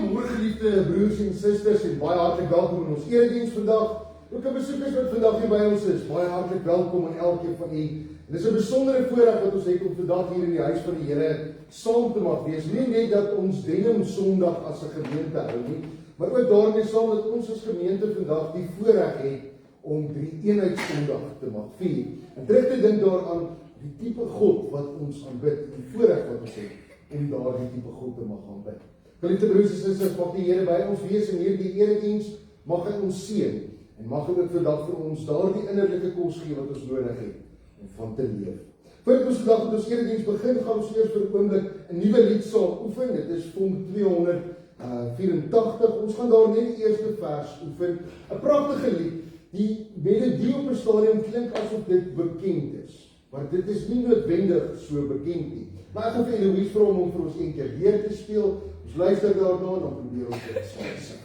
Goeiemôre geliefde broers en susters en baie hartlik welkom in ons erediens vandag. Ook aan besoekers wat vandag hier by ons is, baie hartlik welkom aan elkeen van u. En dis 'n besondere voorreg wat ons het om vandag hier in die huis van die Here saam te mag wees. Nie net dat ons Denim Sondag as 'n gemeente hou nie, maar ook daarmee saam dat ons as gemeente vandag die voorreg het om die eenheid Sondag te mag vier. En terug te dink daaraan die tipe God wat ons aanbid, die voorreg wat ons het om daardie tipe God te mag aanbid. Geliefde broers en susters, mag die Here by ons wees in hierdie erediens, mag hy ons seën en mag hy ook vandag vir ons daardie innerlike kos gee wat ons nodig het om van te leef. Voordat ons vandag met ons erediens begin, gaan ons eers vir 'n oomblik 'n nuwe liedsaal oefen. Dit is Vonk 284. Ons gaan daar net die eerste vers oefen. 'n Pragtige lied. Die melodie op 'n stadium klink asof dit bekend is, maar dit is nie noodwendig so bekend nie. Maar ek gaan vir Eloise vra om vir ons een keer weer te speel. Ons luister daarna en dan probeer ons dit saam sing.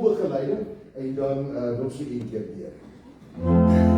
Begeleiding en dan nog so een keer weer. Oh,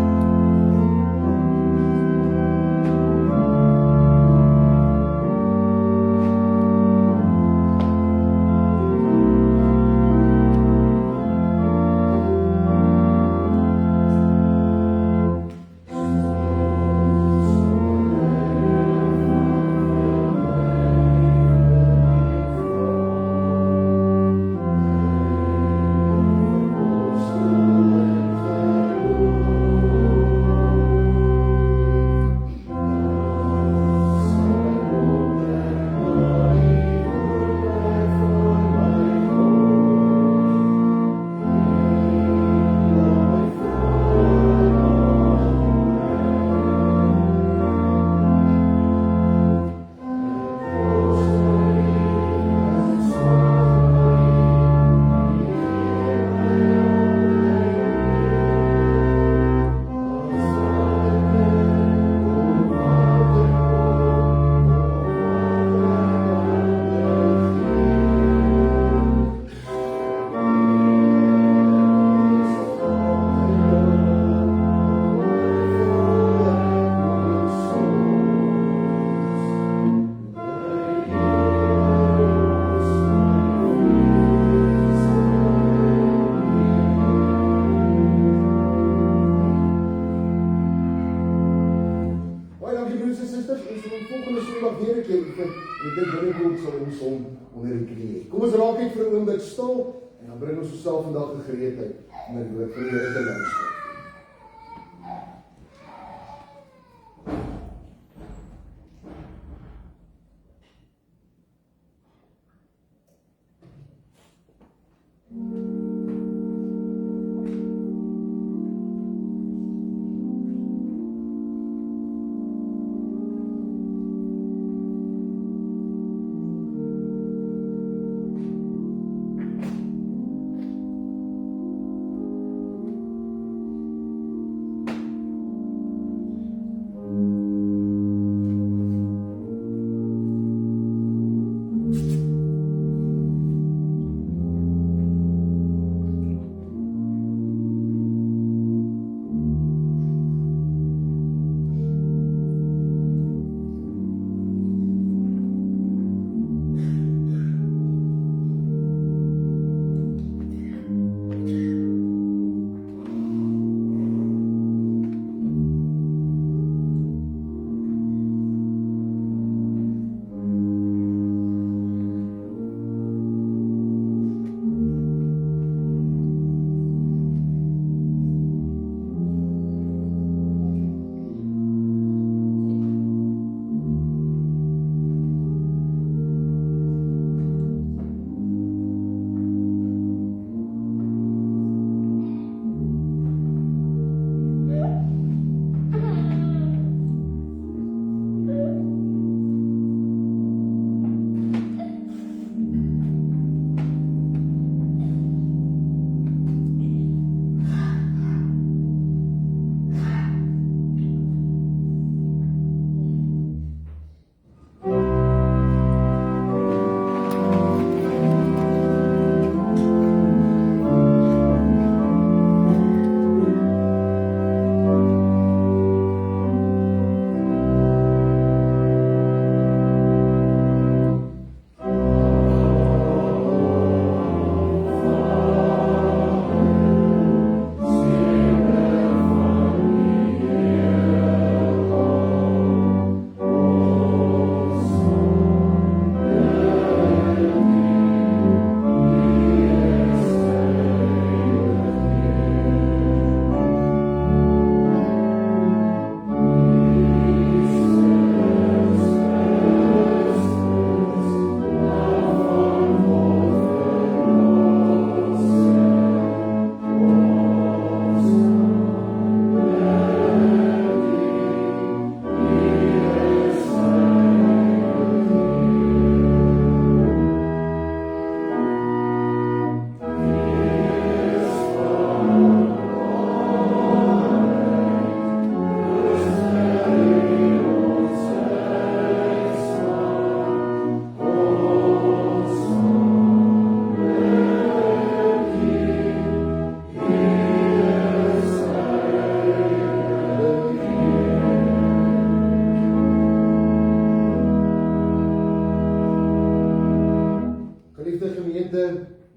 Baie dankie broers en susters, ons sal volgende Sondag weer 'n keer oefen. Ek dink binnekort sal ons hom onder die knie hê. Kom ons raak net vir 'n oomblik stil en dan bring ons onsself vandag in gereedheid om die woord van die Here te luister.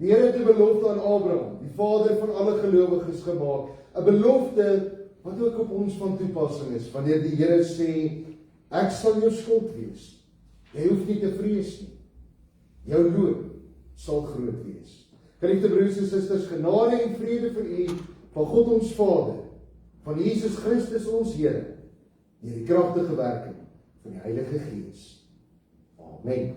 Die Here het 'n belofte aan Abraham, die vader van alle gelowiges gemaak. 'n Belofte wat ook op ons van toepassing is. Wanneer die Here sê, ek sal jou skuld wees. Jy hoef nie te vrees nie. Jou loon sal groot wees. Geliefde broers en susters, genade en vrede vir u van God ons Vader, van Jesus Christus ons Here, deur die kragtige werking van die Heilige Gees. Amen.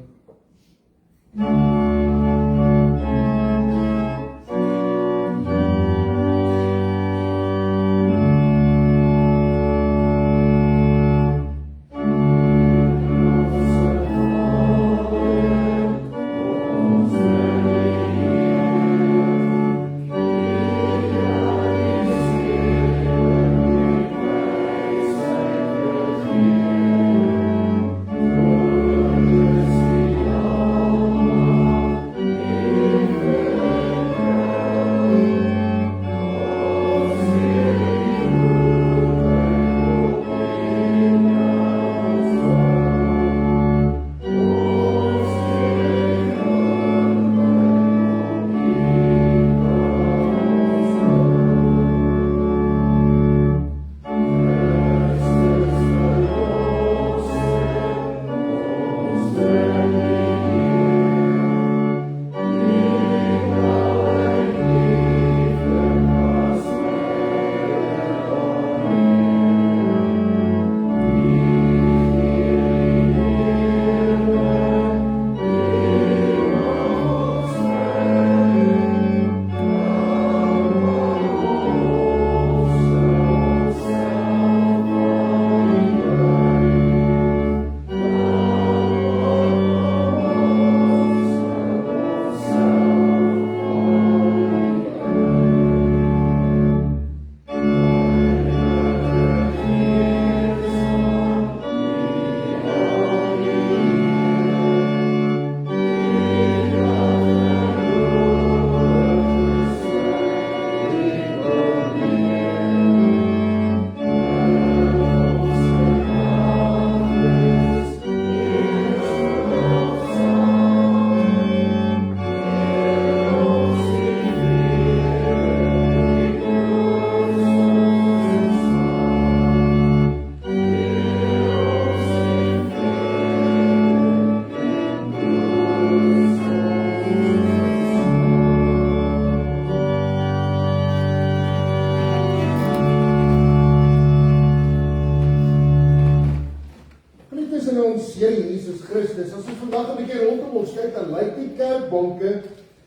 tussen ons Here Jesus Christus. As ons vandag 'n bietjie rondom ons kyk, dan lyk die kerkbanke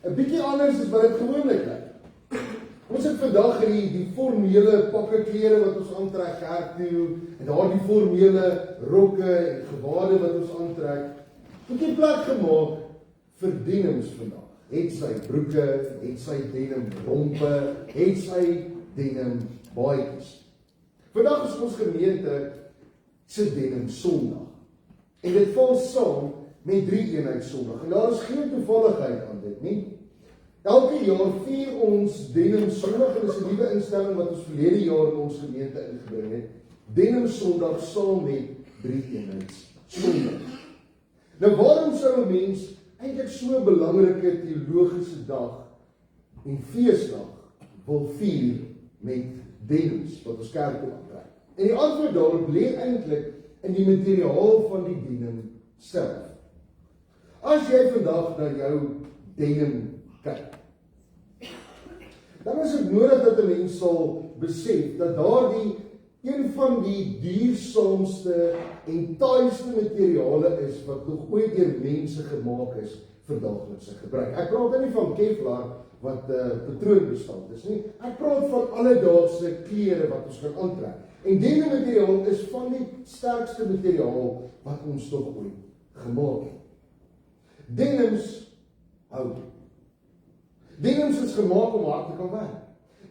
'n bietjie anders as wat dit gewoonlik lyk. Ons het vandag die formele pakke klere wat ons aantrek kerk toe, en daardie formele rokke en gewade wat ons aantrek, bietjie plek gemaak vir denims vandag. Het sy broeke, het sy denim rompe, het sy denim baadjies. Vandag is ons gemeente se denim Sondag. En dit val saam met 3-eenheid Sondag. En daar is geen toevalligheid aan dit nie. Elke jaar vier ons denim Sondag, en dit is 'n nuwe instelling wat ons verlede jaar in ons gemeente ingebring het. Denim Sondag saam met 3-eenheid Sondag. Nou waarom sou 'n mens eintlik so 'n belangrike teologiese dag en feesdag wil vier met denims wat ons kerk toe aantrek? En die antwoord daarop lê eintlik in die materiaal van die denim self. As jy vandag na jou denim kyk, dan is dit nodig dat 'n mens sal besef dat daardie een van die duursaamste en taaiste materiale is wat nog ooit deur mense gemaak is vir daaglikse gebruik. Ek praat nie van Kevlar wat patroonbestand is nie. Ek praat van alledaagse klere wat ons kan aantrek. En denim materiaal is van die sterkste materiaal wat ons nog ooit gemaak het. Denims hou. Denims is gemaak om hard te kan werk.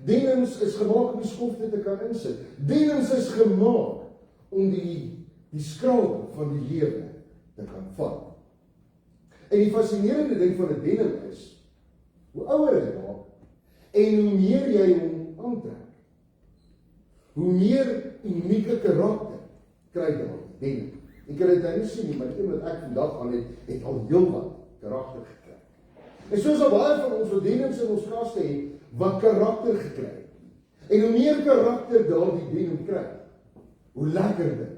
Denims is gemaak om die skofte te kan insit. Denims is gemaak om die skraap van die lewe te kan vat. En die fascinerende ding van 'n denim is, hoe ouer hy raak, en hoe meer jy hom aantrek, hoe meer unieke karakter kry daardie denim. Ek kan dit nou nie sien nie, maar die een wat ek vandag aan het al heelwat karakter gekry. En soos al baie van ons wat denims in ons kaste het, wat karakter gekry het. En hoe meer karakter daardie denim kry, hoe lekkerder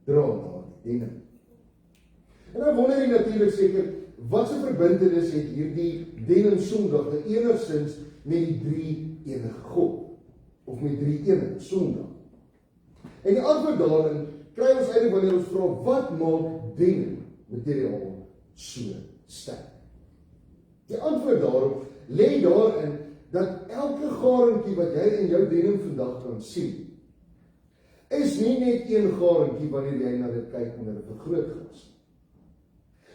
dra daardie denim. En dan wonder jy natuurlik seker, wat se verbintenis het hierdie denim Sondag nou enigstens met die drie-enige God, of met 3-eenheid Sondag? En die antwoord daarin kry ons eintlik wanneer ons vra, wat maak denim materiaal so sterk? Die antwoord daarop lê daarin dat elke garentjie wat jy in jou denim vandag kan sien, is nie net een garentjie wanneer jy na dit kyk onder 'n vergrootglas.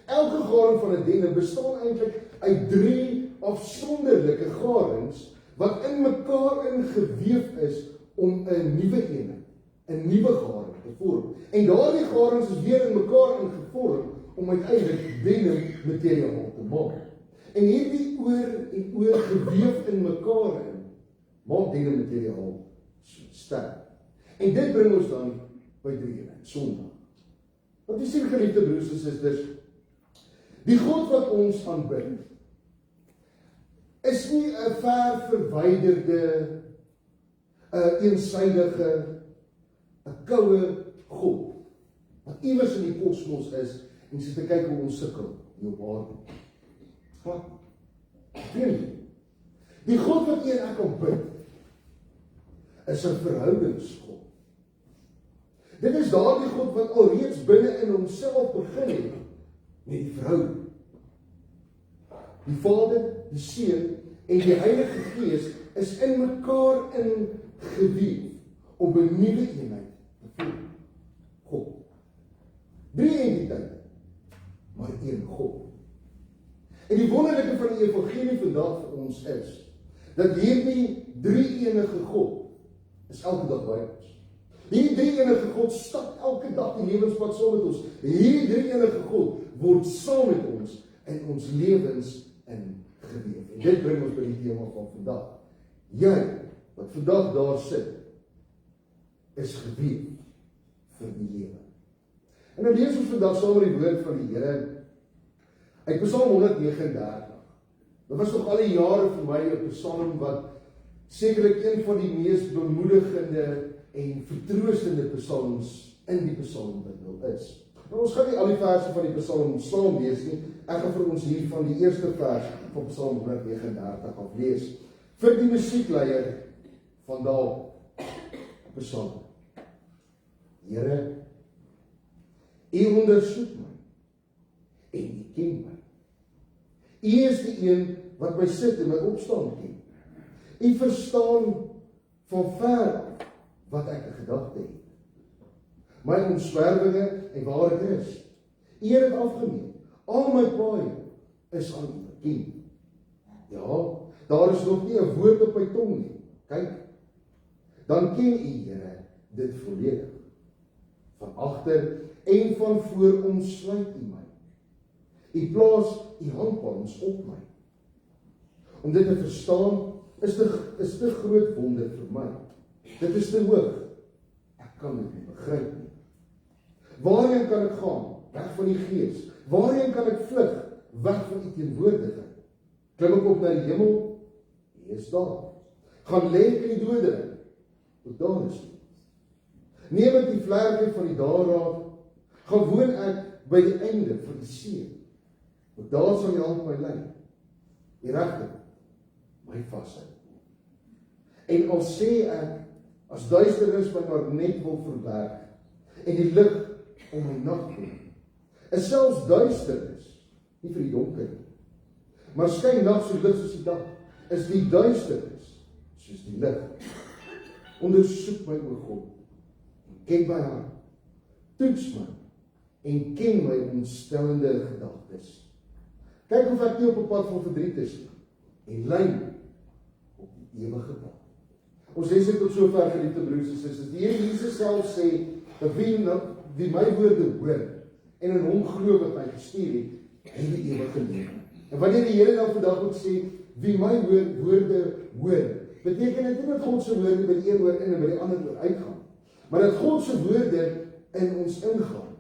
Elke garent van 'n denim bestaan eintlik uit 3 afsonderlike garens wat in mekaar ingeweef is om 'n nuwe eenheid, 'n nuwe garent te vorm. En daardie garens is weer in mekaar ingevorm om uiteindelik denim materiaal te maak. En hierdie oor geweef in mekaar in, maak denim materiaal so sterk. En dit bring ons dan by 3-eenheid Sondag. Want jy sien, geliefde broers en susters, die God wat ons aanbid, is nie 'n ver verwyderde, 'n eensydige, 'n koue God, wat iewers in die kosmos is, en sit te kyk hoe ons sukkel hier op aarde. Wat? Die God wat jy en ek aanbid, is 'n verhoudingsgod. Dit is daardie God wat alreeds binne in homself begin het met die verhouding. Die Vader, die Seun en die Heilige Gees is in mekaar ingeweef om 'n nuwe eenheid te vorm. God. 3 entiteite, maar een God. En die wonderlike van die evangelie vandag vir ons is, dat hierdie 3-enige God is elke dag by ons. Hierdie 3-enige God stap elke dag die lewenspad saam met ons. En hierdie 3-enige God word saam met ons in ons lewens ingeweef. En dit bring ons by die tema van vandag. Jy, wat vandag daar sit, is geweef vir die lewe. En nou lees ons vandag saam met die woord van die Here uit Psalm 139. Dit was nog al die jare vir my 'n psalm wat sekerlik een van die mees bemoedigende en vertroostende psalms in die Psalmbundel is. Nou, ons gaan nie al die verse van die Psalm saam lees nie. Ek gaan vir ons hier van die eerste vers van Psalm 139 af lees. Vir die musiekleier van daardie Psalm. Here, U ondersoek my en U ken my. U is die een wat my sit en my opstaan ken. U verstaan van ver af wat ek in gedagte het. My omswervinge en waar ek is. U het dit afgemeet. Al my paaie is aan U bekend. Ja, daar is nog nie 'n woord op my tong nie. Kyk, dan ken U, Here, dit volledig. Van agter en van voor omsluit U my. U plaas U handpalms op my. Om dit te verstaan is te groot wonder vir my. Dit is te hoog. Ek kan dit nie begryp nie. Waarheen kan ek gaan? Weg van die Gees. Waarheen kan ek vlug? Weg van U teenwoordigheid. Klim ek op na die hemel? U is daar. Gaan lê ek in die doderyk? Tot daar is U. Neem ek die vlerke van die daalraad? Gaan woon ek by die einde van die see? Want daar sal U hand my lei. Die regter my vashou. En al sê ek, as duisternis my maar net wil verberg, en die lig om my nag kom, is selfs duisternis nie vir die donker nie. Maar skyn nag so lig soos die dag, is die duisternis soos die lig. Ondersoek my, o God, en ken my hart, toets my, en ken my ontstellende gedagtes. Kyk of ek nie op 'n pad van verdriet is nie, en lei my op die ewige pad. Ons lees dit tot sover, geliefde broers en susters. Die Here Jesus self sê, dat wie my woorde hoor, en in hom glo wat my gestuur het, hy die ewige lewe. En wanneer die Here dan vandag moet sê, wie my woorde hoor, beteken dit nie dat God se woorde by die een oor in en by die ander oor uitgaan, maar dat God se woorde in ons ingaan,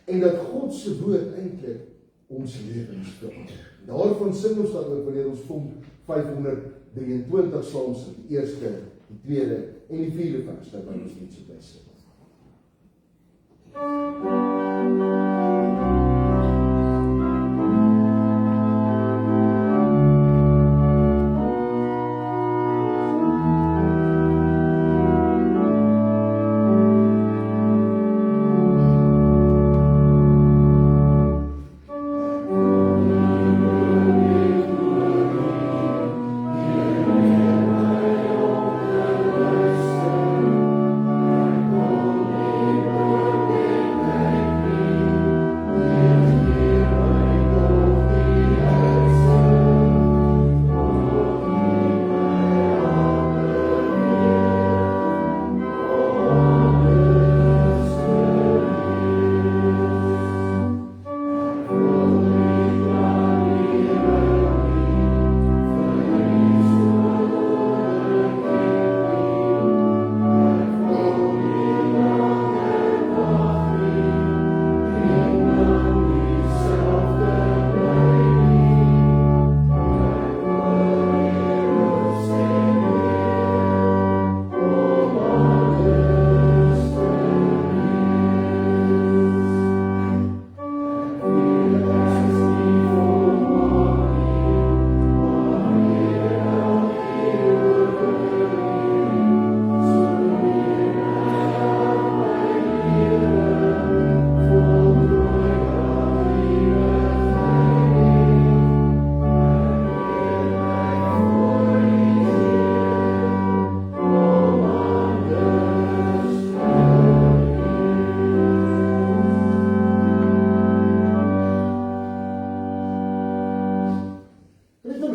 en dat God se woord eintlik ons lewens verander. Daarvan sing ons dan ook wanneer ons Psalm 523 Psalms, die eerste, die tweede en die vierde vers, dat ons net so by sit.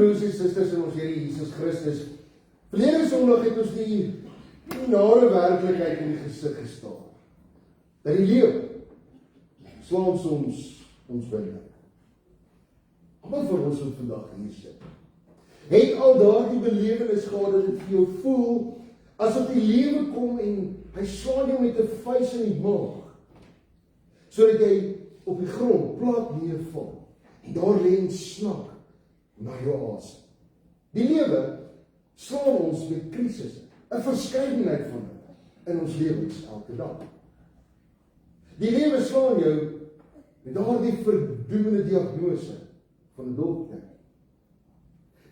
Broers en susters in ons Here Jesus Christus, verlede Sondag het ons die nare werklikheid in die gesig gestaar. Dat die leeu slaan ons binne. Almal vir ons wat vandag hier sit, het al daardie belewenis gehad dat dit vir jou voel asof die lewe kom en hy slaan jou met 'n vuis in die maag, sodat jy op die grond plat neerval en daar lê en snak na jou asem. Die lewe slaan ons met krisisse, 'n verskeidenheid van dit in ons lewens elke dag. Die lewe slaan jou met daardie verdoemende diagnose van 'n dokter.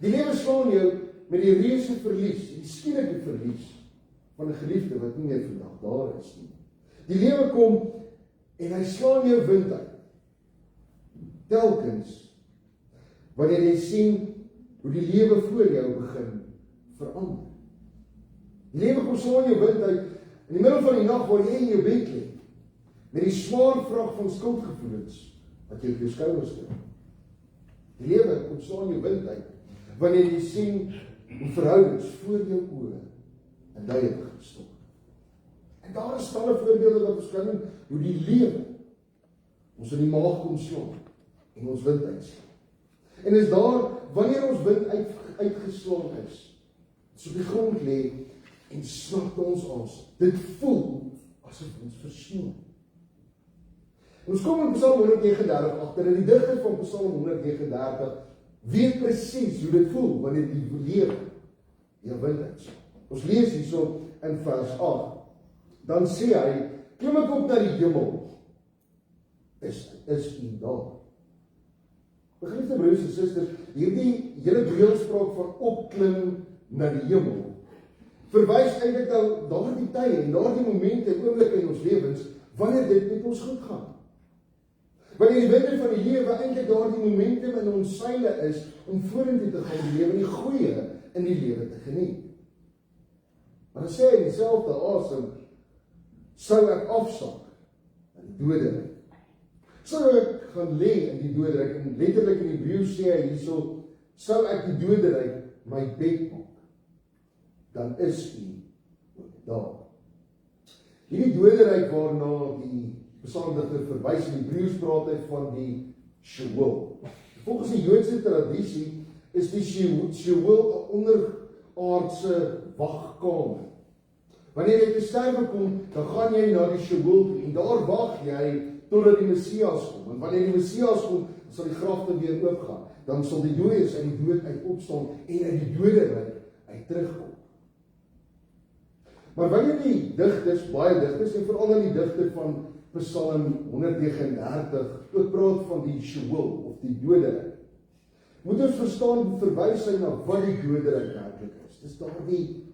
Die lewe slaan jou met die reuse verlies, die skielike verlies van 'n geliefde wat nie meer vandag daar is nie. Die lewe kom En hy slaan jou wind uit. Telkens, wanneer jy sien hoe die lewe voor jou begin verander. Die lewe kom slaan jou wind uit, in die middel van die nag waar jy in jou bed lê, met die swaar vrag van skuldgevoelens, wat jy op jou skouers dra. Die lewe kom slaan jou wind uit, wanneer jy sien hoe verhoudings voor jou oë in duie begin stort. En daar is talle voorbeelde wat ons kan doen, hoe die lewe ons in die maag kom slaan, en ons wind uitslaan. En is daar, wanneer ons wind uitgeslaan is, so op die grond lê, en snap ons asem. Dit voel, asof ons versnoei. Ons kom in Psalm 139 agter, en die digter van Psalm 139 weet presies hoe dit voel, wanneer die lewe jou wind uitslaan. Ons lees hierso in vers 8, dan sê hy, klim ek op na die hemel, is u daar. Begrypte broers en susters, hierdie hele beeldspraak van opklim na die hemel, verwys eintlik na daardie tye en daardie momente en oomblikke in ons lewens, wanneer dit met ons goed gaan. Wanneer die winde van die lewe eintlik daardie momentum in ons seile is, om vorentoe te gaan in die lewe, en die goeie in die lewe te geniet. Maar dan sê hy in dieselfde asem, sou ek afsak in die doderyk. Sou ek gaan lê in die doderyk, en letterlik in Hebreëus sê hy hierso, sou ek die doderyk my bed maak, dan is u ook daar. Hierdie doderyk waarna die psalmdigter verwys in Hebreëus praat hy van die Sheol. Volgens die Joodse tradisie is die Sheol 'n onderaardse wagkamer. Wanneer jy te sterwe kom, dan gaan jy na die Sheol toe, en daar wag jy totdat die Messias kom. En wanneer die Messias kom, dan sal die grafte weer oopgaan. Dan sal die dooies uit die dood uit opstaan en uit die doderyk uit terugkom. Maar wanneer die digters, baie digters, en veral in die digter van Psalm 139, ook praat van die Sheol, of die doderyk, moet ons verstaan, verwys hy na wat die doderyk werklik is. Dis daardie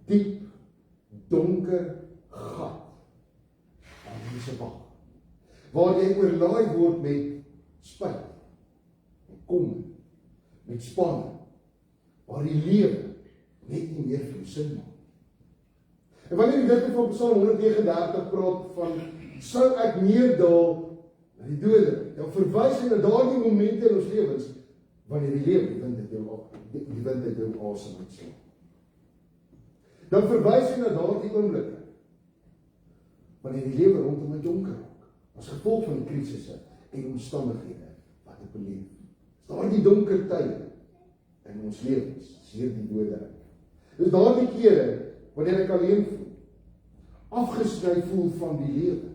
diep, donker gat aan mense wag, waar jy oorlaai word met spyt, met kommer, met spanning, waar die lewe net nie meer vir jou sin maak. En wanneer die digter van Psalm 139 praat van, sou ek neerdaal na die doderyk, dan verwys hy na daardie momente in ons lewens, wanneer die lewe die wind uit jou asem uitslaan. Dan verwys hy na daardie oomblikke, wanneer die lewe rondom my donker raak, as gevolg van die krisisse en omstandighede wat ek beleef. Daardie donker tye in ons lewens, is hier die doderyk. Dus daardie kere, wanneer ek alleen voel, afgesny voel van die lewe,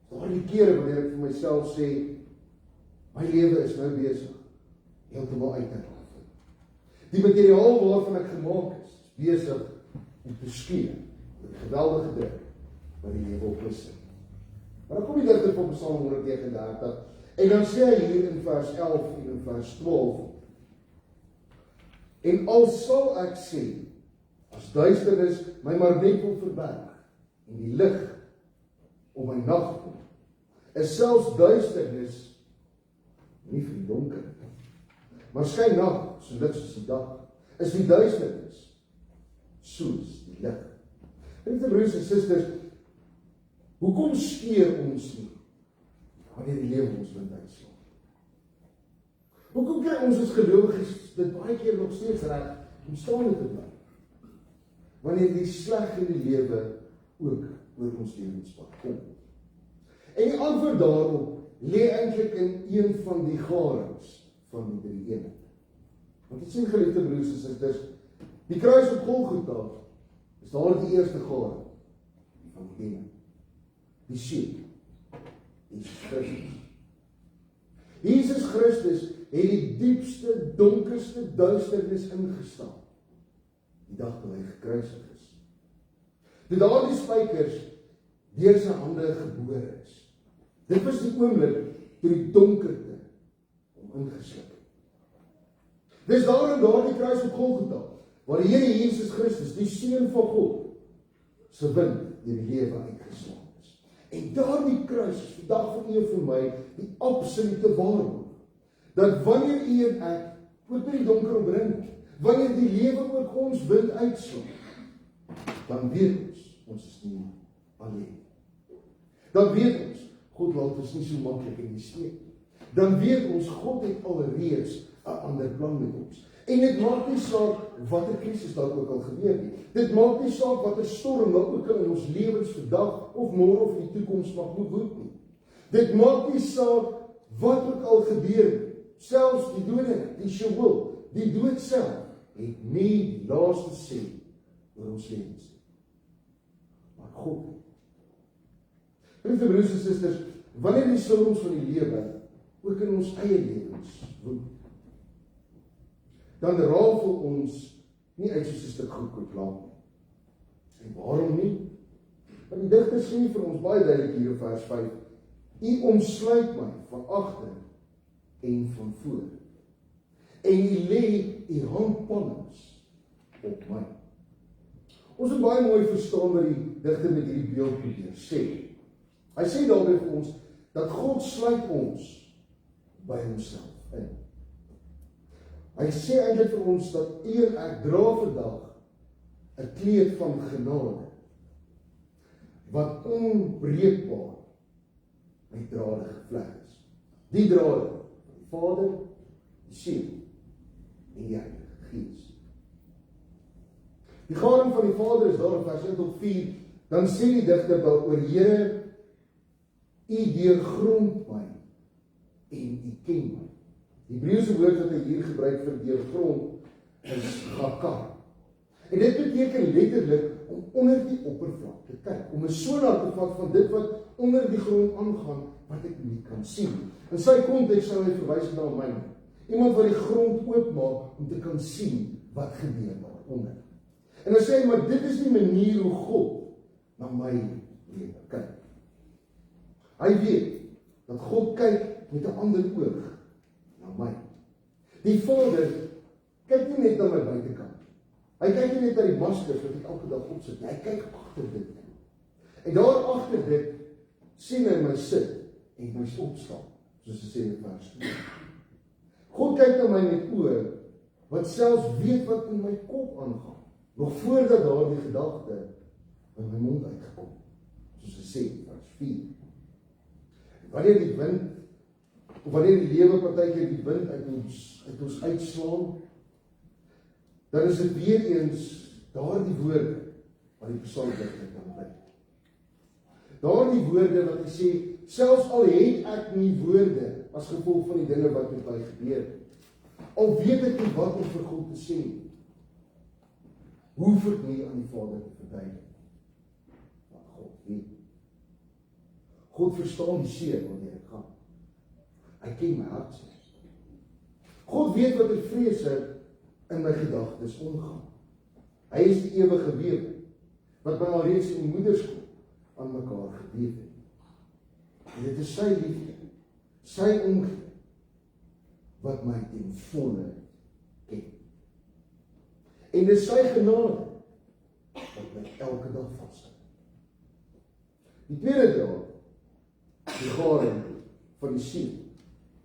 daardie kere wanneer ek vir myself sê, my lewe is nou besig, heeltemal uit te raak. Die materiaal waarvan ek gemaak is, besig om te skeur, met die geweldige druk, wat die lewe op is. Maar dan kom die digter van Psalm 139, en dan sê hy hier in vers 11 en in vers 12, en al sal ek sê, as duisternis my maar net wil verberg, en die lig om my nag kom, is selfs duisternis nie vir die donker, maar skyn nag so lig soos die dag, is die duisternis soos die lig. Liefde broers en susters, hoekom skeer ons nie wanneer die lewe ons wind uitslaan? Hoekom kry ons as gelowiges dit baie keer nog steeds reg om staande te bly, wanneer die sleg in die lewe ook oor ons lewenspad kom? En die antwoord daarop lê eintlik in een van die garings van die drie eenheid. Want dit sien, geliefde broers en susters, die kruis op Golgotha is daar die eerste garing van die eenheid. Die seun, Jesus Christus. Jesus Christus het die diepste, donkerste duisternis ingestaan, die dag toe hy gekruisig is. Toe daardie spykers deur sy hande gebore is. Dit was die oomblik toe die donkerte hom ingesluk het. Dis daar in daardie kruis op Golgotha, waar die Here Jesus Christus, die Seun van God, se wind deur die lewe uitgeslaan is. En daardie kruis is vandag vir u en vir my die absolute waarheid. Dat wanneer u en ek ook by die donker omring, wanneer die lewe ook ons wind uitslaan, dan weet ons is nie alleen. Dan weet ons, God laat ons nie so maklik in die steek. Dan weet ons, God het alreeds 'n ander plan met ons. En dit maak nie saak watter krisis daar ook al gebeur nie. Dit maak nie saak watter storm daar ook al in ons lewens vandag of môre of in die toekoms mag woed nie. Dit maak nie saak wat ook al gebeur nie. Selfs die dode, die Sheol, die dood self, het nie die laaste sê oor ons lewens nie. Maar God het. Lieve broers en susters, wanneer die storms van die lewe ook in ons eie lewens woed, dan rafel ons nie uit soos 'n stuk goedkoop laat nie. En waarom nie? Want die digter sê vir ons baie duidelik hier in vers 5, U omsluit my van agter en van voor. En U lê U handpalms op my. Ons moet baie mooi verstaan wat die digter met hierdie beeld probeer sê. Hy sê daarby vir ons dat God sluit ons by homself in. Hy sê eintlik vir ons dat u en ek dra vandag 'n kleed van genade wat onbreekbaar met drade gevleg is. Die drade van die Vader, die Seun en die Heilige Gees. Die garing van die Vader is daar in vers 1 tot 4, dan sê die digter daaroor, Here, U deurgrond my en U ken my. Die Hebreëse woord wat hy hier gebruik vir deurgrond is gakar. En dit beteken letterlik om onder die oppervlak te kyk, om 'n sonar te vat van dit wat onder die grond aangaan, wat ek nie kan sien. In sy konteks sou hy verwys na my. Iemand wat die grond oopmaak om te kan sien wat gebeur daaronder. En dan sê hy, maar dit is die manier hoe God na my lewe kyk. Hy weet dat God kyk met 'n ander oog na my. Die Vader kyk nie net na my buitekant. Hy kyk nie net na die maskers wat ek elke dag opsit nie. Hy kyk agter dit. En daar agter dit sien hy my sit en my opstaan, soos hy sê in vers 2. God kyk na my met oë wat selfs weet wat in my kop aangaan, nog voordat daardie gedagte in my mond uitgekom, soos hy sê in vers 4. Wanneer die wind, of wanneer die lewe partykeer die wind uit ons uitslaan, dan is dit weer eens daardie woorde wat die psalmdigter kan bring. Daardie woorde wat hy sê, selfs al het ek nie woorde as gevolg van die dinge wat met my gebeur, al weet ek nie wat om vir God te sê, hoef ek nie aan die Vader te verduidelik. Want God weet. God verstaan die seer wanneer ek gaan. Hy ken my hart. God weet wat die vrese in my gedagtes omgaan. Hy is die ewige wewe, wat my alreeds in die moederskoop aan mekaar gewewe het. En dit is sy liefde, sy omgee, wat my ten volle ken. En dit is sy genade, wat my elke dag vashou. Die tweede draad, die garing van die siel,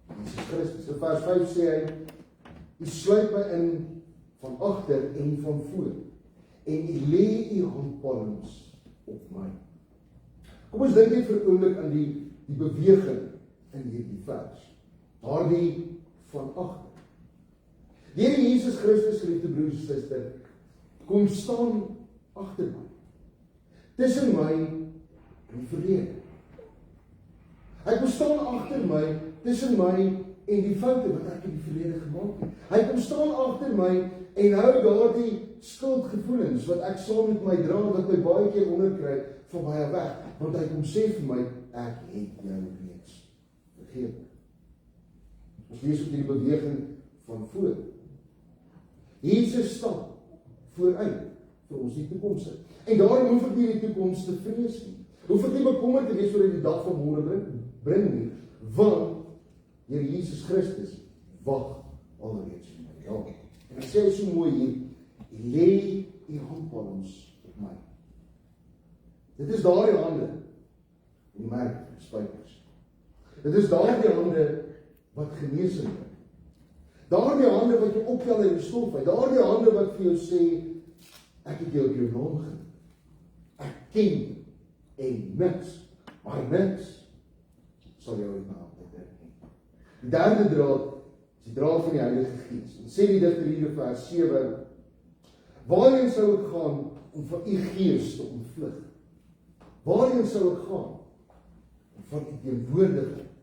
Jesus Christus. In vers 5 sê hy, U sluit my in van agter en van voor, en U lê U handpalms op my. Kom ons dink net vir 'n oomblik aan die beweging in hierdie vers. Daardie van agter. Die Here Jesus Christus, geliefde broers en susters, kom staan agter my. Tussen my en die verlede. Hy kom staan agter my, tussen my en die foute wat ek in die verlede gemaak het. Hy kom staan agter my en hou daardie skuldgevoelens wat ek saam met my dra, wat my baie keer onderkry, van baie weg. Want hy kom sê vir my, ek het jou reeds vergeet. Ons lees op die beweging van voor. Jesus staan vooruit vir ons die toekoms. En daarom hoef ek nie die toekoms te vrees nie. Hoef ek nie bekommerd te wees oor die dag van môre bring nie, want Here Jesus Christus wag alreeds vir my. Ja. En hy sê so mooi hier, U lê U handpalms op my. Dit is daardie hande, en die merk van spykers. Dit is daardie hande wat genesing bring. Daardie hande wat jy optel in die stof uit, daardie hande wat vir jou sê, ek het jou op jou naam genoem. Ek ken en niks, maar niks sal jou uit my hand uitdruk nie. Die derde draad is die draad van die Heilige Gees. En sê die digter hier in vers 7, waarheen sou ek gaan om van u gees te ontvlug? Waarheen sou ek gaan om van u teenwoordigheid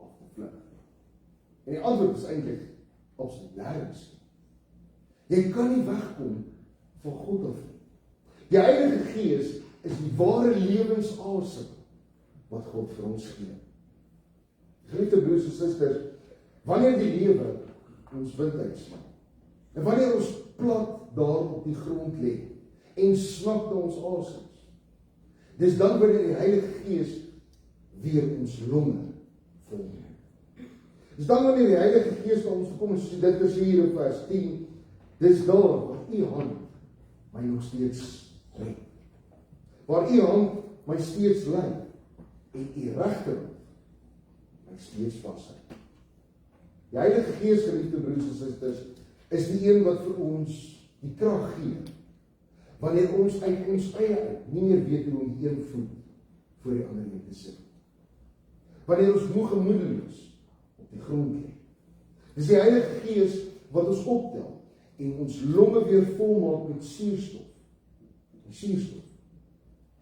af te vlug? En die antwoord is eintlik absoluut nergens. Jy kan nie wegkom van God af nie. Die Heilige Gees is die ware lewensasem wat God vir ons gee. Geliefde broers en susters, wanneer die lewe ons wind uitslaan, en wanneer ons plat daar op die grond lê en snak na ons asems, dis dan wanneer die Heilige Gees weer ons longe vol maak. Dis dan wanneer die Heilige Gees na ons kom, soos dit is hier in vers 10, dis daar waar u hand my nog steeds red. Waar u hand my steeds lei en u regterhand my steeds vashou. Die Heilige Gees, geliefde broers en susters, is die een wat vir ons die krag gee, wanneer ons uit ons eie uit nie meer weet hoe om die een voet voor die ander een te sit. Wanneer ons moeg en moedeloos op die grond lê. Dis die Heilige Gees wat ons optel en ons longe weer vol maak met suurstof. Die suurstof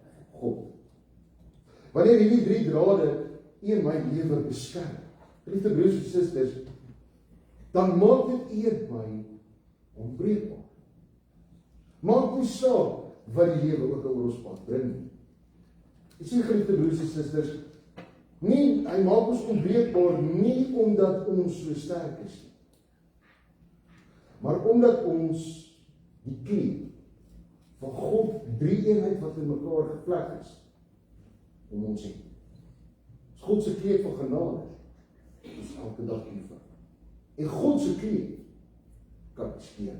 van God. Wanneer hierdie drie drade in my lewe beskerm, geliefde broers en susters, dan maak dit eer my onbreekbaar. Maak nie saak wat die lewe ook oor ons pad bring nie. Jy sien, geliefde broers en susters, nie, hy maak ons onbreekbaar nie omdat ons so sterk is nie, maar omdat ons die kleed van God, drie eenheid wat in mekaar gevleg is, om ons heen. Dis God se kleed van genade, ons elke dag oefen. En God se kleed kan skeer.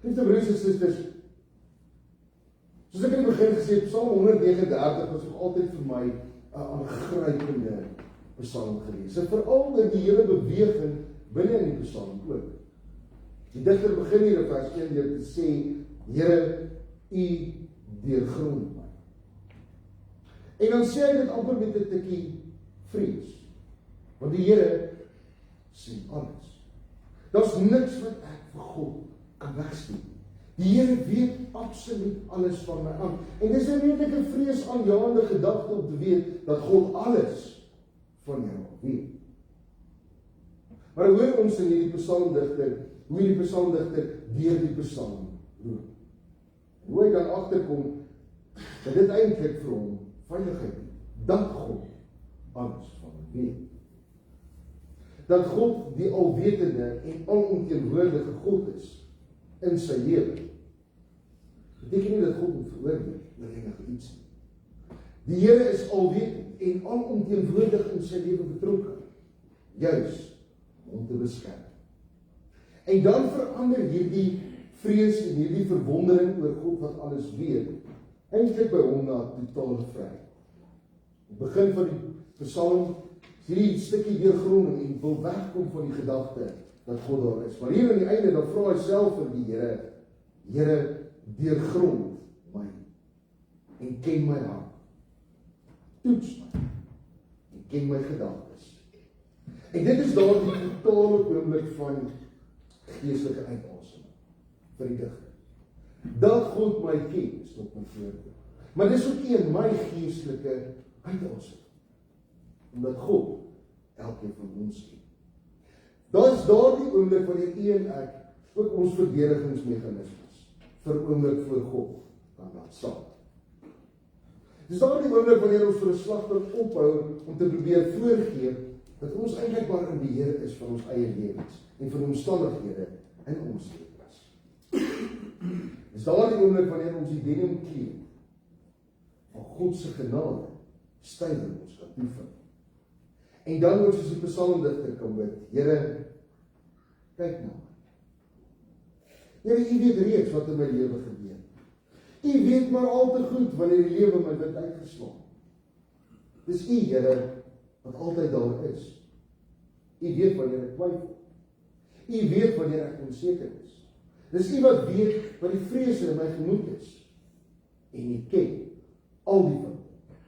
Liefde broers en susters, soos ek in die begin gesê het, Psalm 139 was ook altyd vir my 'n aangrypende psalm gewees. En veral in die hele beweging binne in die psalm ook. Die digter begin hier in vers 1 deur te sê, Here, u deurgrond my. En dan sê hy dit amper met 'n tikkie vrees. Want die Here sien alles. Daar's niks wat ek vir God kan wegsteek. Die Here weet absoluut alles van my aan. En dis 'n redelike vreesaanjaende gedagte om te weet dat God alles van jou weet. Maar hoor ons in hierdie psalmdigter, hoe die psalmdigter deur die psalm loop. Hoe hy dan agterkom dat dit eintlik vir hom veiligheid bied, dat God alles van hom weet. Dat God die alwetende en alomteenwoordige God is in sy lewe. Beteken nie dat God moet veroordeel oor enige iets nie. Die Here is alwetend en alomteenwoordig in sy lewe betrokke, juis om te beskerm. En dan verander hierdie vrees en hierdie verwondering oor God wat alles weet, eintlik by hom na totale vryheid. Op begin van die psalm hierdie stukkie deurgrond en wil wegkom van die gedagte dat God daar is. Maar hier aan die einde dan vra hy self vir die Here, Here, deurgrond my en ken my hart. Toets my en ken my gedagtes. En dit is daar die totale oomblik van geestelike uitasem vir die digter. Dat God my ken is tot my voordeel. Maar dis ook nie in my geestelike uitasem. Omdat God elkeen van ons ken. Daar is daardie oomblik wanneer u en ek ook ons verdedigingsmeganismes vir oomblik voor God kan laat staan. Dis daardie oomblik wanneer ons vir 'n slagpunt ophou om te probeer voorgee dat ons eintlik maar in beheer is van ons eie lewens en van omstandighede in ons lewens. Dis daardie oomblik wanneer ons die denim kleed van God se genade stywer ons kan toevind. En dan ons soos die psalmdigter kan bid, Here, kyk na my. Here, u weet reeds wat in my lewe gebeur. U weet maar al te goed wanneer die lewe my wind uitgeslaan. Dis U, Here, wat altyd daar is. U weet wanneer ek twyfel. U weet wanneer ek onseker is. Dis U wat weet wat die vrese in my gemoed is. En U ken al die dinge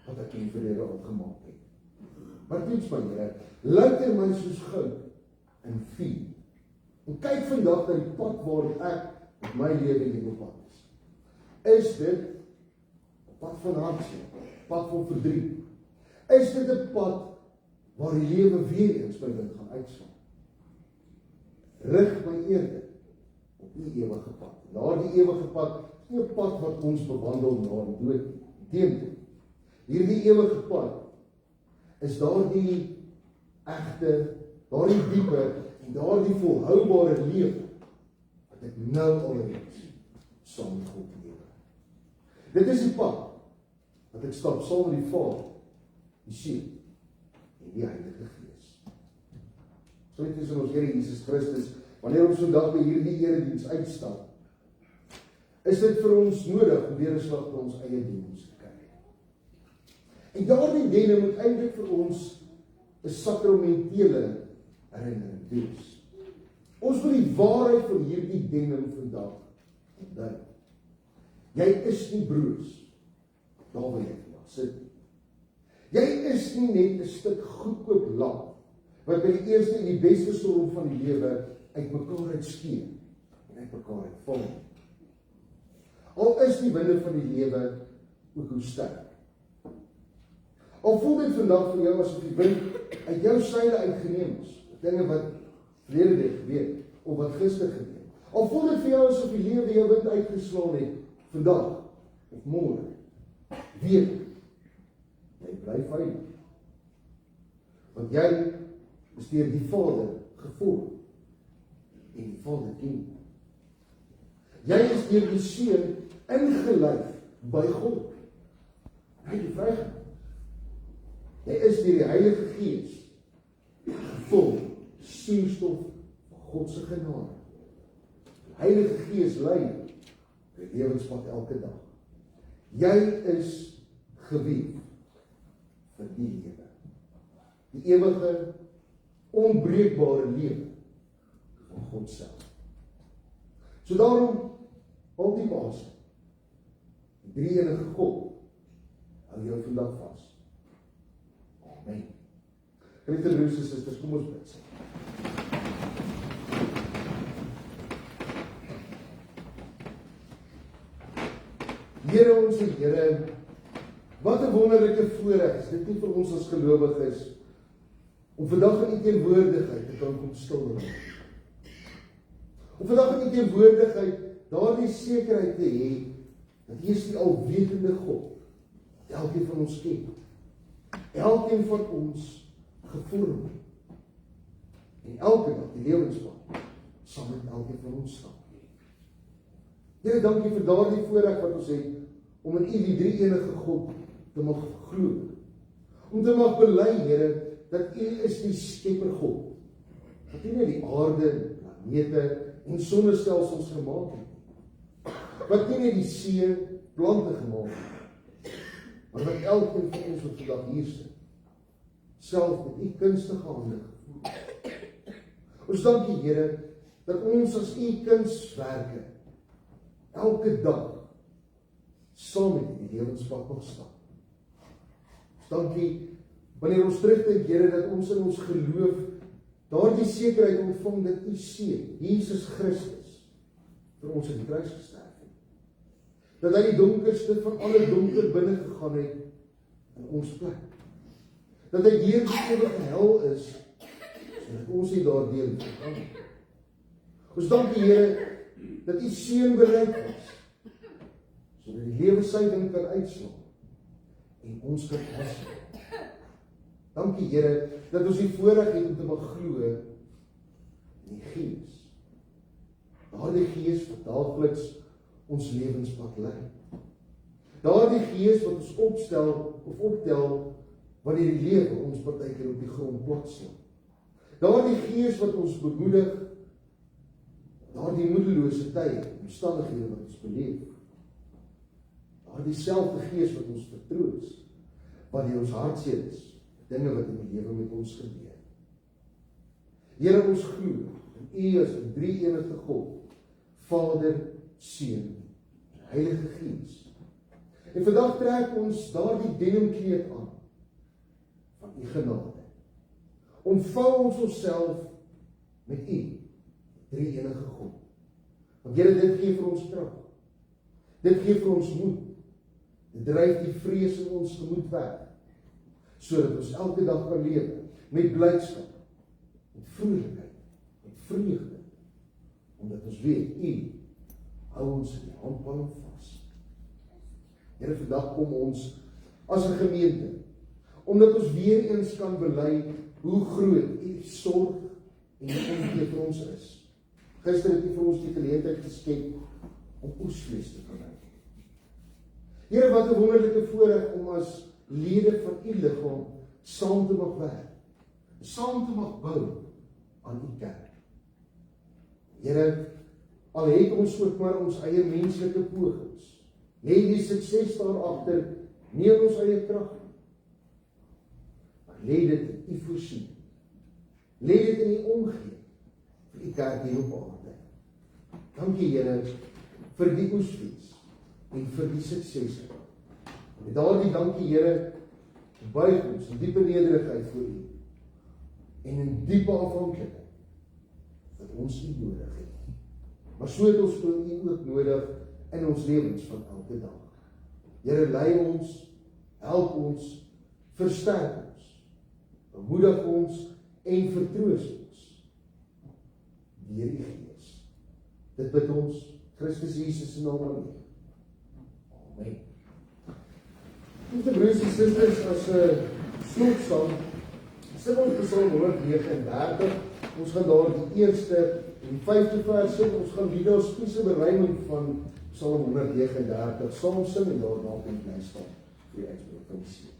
wat ek in die verlede al gemaak het. Maar toets my, Here, luister my soos goud in vuur. En kyk vandag na die pad waar ek met my lewe hier op pad is. Is dit 'n pad van hartseer, pad van verdriet? Is dit 'n pad waar die lewe weer eens my wind gaan uitslaan? Rig my eerder op die ewige pad. Daardie ewige pad is nie 'n pad wat ons bewandel na die dood nie. Inteendeel, hierdie ewige pad is daardie egte, daardie diepe en daardie volhoubare lewe wat ek nou alreeds saam met God lewe. Dit is die pad wat ek stap saam met die Vader, die Seun en die Heilige Gees. So dit is in ons Here Jesus Christus, wanneer ons vandag by hierdie erediens uitstap, is dit vir ons nodig om weer 'n slag by ons eie diens te kyk. En daardie diens moet eintlik vir ons 'n sakramentele herinnering wees. Ons moet die waarheid van hierdie diens vandag onthou. Jy is nie broers daar waar jy vandag sit. Jy is nie net 'n stuk goedkoop lam wat by die eerste en die beste storm van die lewe uitmekaar uitskeer en uitmekaar uitval. Al is die winde van die lewe ook hoe sterk. Al voel dit vandag vir jou asof die wind uit jou seile uitgeneem is, dinge wat verlede week gebeur of wat gister gebeur. Al voel dit vir jou asof die lewe jou wind uitgeslaan het vandag of môre, weet jy bly veilig. Want jy is deur die Vader gevorm en die Vader ken. Jy is deur die Seun ingelyf by God. Hy het jou vrygemaak. Jy is deur die Heilige Gees gevul, suurstof van God se genade. Die Heilige Gees lei die lewenspad elke dag. Jy is gewief vir die lewe. Die ewige, onbreekbare lewe van God self. So daarom, al die asem, die drie-enige God, hou jou vandag vas. Amen. Geliefde broers en susters, kom ons bid. Here ons Here, wat 'n wonderlike voorreg is dit nie vir ons as gelowiges om vandag in U teenwoordigheid te kan kom stil raak. Om vandag in U teenwoordigheid daardie sekerheid te hê dat U is die alwetende God, elkeen van ons ken, elkeen van ons gevorm en elke dag die lewenspad saam met elkeen van ons stap. Here, dankie vir daardie voorreg wat ons het om in U die drie-enige God te mag glo. Om te mag bely, Here, dat U is die skepper God. Dat U nie die aarde, planete en sonnestelsels gemaak het. Wat nie net die see, plante gemaak het. Maar wat elkeen van ons wat vandag hier sit, self met U kunstige hande gevoer. Ons dankie, Here, dat ons as U kunswerke elke dag saam met U die lewenspad mag stap. Ons dankie wanneer ons terugdink, Here, dat ons in ons geloof daardie sekerheid ontvang dat U Seun, Jesus Christus, vir ons in die kruis gesterf het. Dat hy die donkerste van alle donker binne gegaan het in ons plek. Dat hy deur die ewige hel is, sodat ons nie daardeur gegaan het. Ons dankie, Here, dat U Seun bereid was, sodat die lewe sy ding kan uitslaan en ons kan vasmaak. Dankie, Here, dat ons die voorreg het om te mag glo in die Gees. Daardie Gees wat daagliks ons lewenspad lei. Daardie Gees wat ons optel wanneer die lewe ons partykeer op die grond platslaan. Daardie Gees wat ons bemoedig, daardie moedelose tye, omstandighede wat ons beleef. Daardie selfde Gees wat ons vertroos, wat in ons hartseer is, dinge wat in die lewe met ons gebeur. Here, ons glo, en U is 'n drie-enige God, Vader, Seun, en Heilige Gees. En vandag trek ons daardie denimkleed aan, van U genade. Omvou ons onsself met U, drie-enige God. Want Here, dit gee vir ons krag. Dit gee vir ons moed. Dit dryf die vrees in ons gemoed weg, sodat ons elke dag kan lewe met blydskap, met vrolikheid, met vreugde, omdat ons weet, U hou ons in die handpalm vas. Here, vandag kom ons as 'n gemeente, omdat ons weer eens kan bely hoe groot U sorg en omgee vir ons is. Gister het U vir ons die geleentheid geskep om oesvlees te gebruik. Here, wat 'n wonderlike voorreg om as lede van U liggaam saam te mag werk, saam te mag bou aan U kerk. Here, al het ons ook maar ons eie menslike pogings, lê die sukses daar agter nie in ons eie krag nie, maar lê dit in U voorsien. Lê dit in U omgee vir U kerk hier op aarde. Dankie Here vir die oesfees en vir die suksese. Met daardie dankie Here, buig ons in diepe nederigheid voor U en in diepe afhanklikheid dat ons U nodig het. Maar so het ons U ook nodig in ons lewens van elke dag. Here, lei ons, help ons, versterk ons, bemoedig ons en vertroos ons deur U Gees. Dit bid ons Christus Jesus se naam alleen. Amen. Lieve broers en susters, as 'n slotsang sing ons Psalm 139. Ons gaan daar die eerste en die 5de vers sing. Ons gaan Lida Spies se beryming van Psalm 139 saam sing en daarna kan bly staan vir die uitspraak van die seën.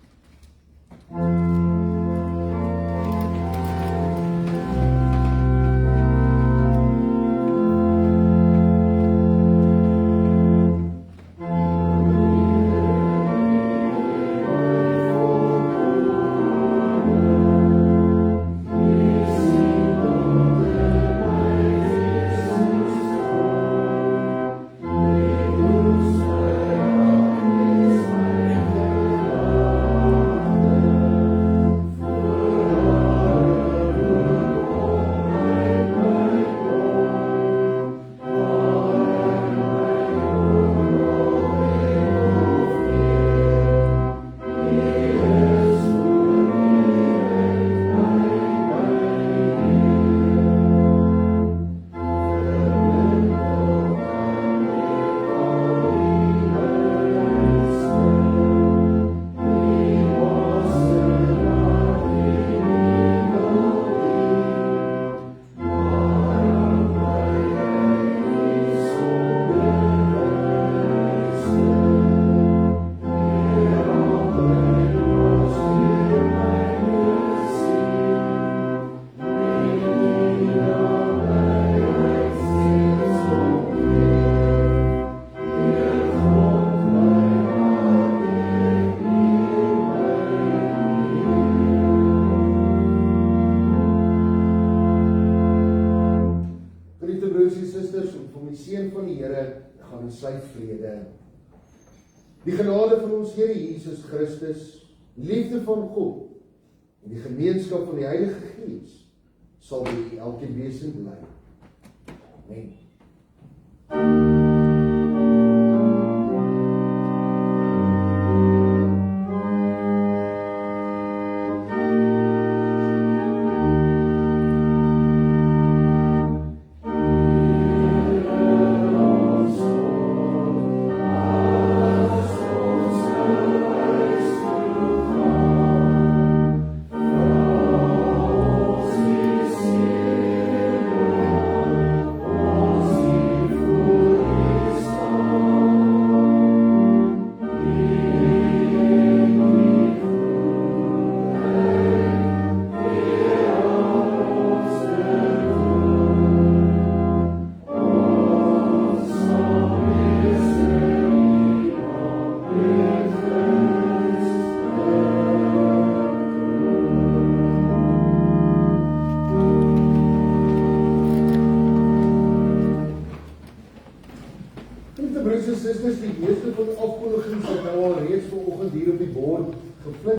Die genade van ons Here Jesus Christus, liefde van God en die gemeenskap van die Heilige Gees sal by elkeen wees en bly. Amen. Broers en susters, die meeste van die afkondigings wat nou al reeds vanoggend hier op die bord geflits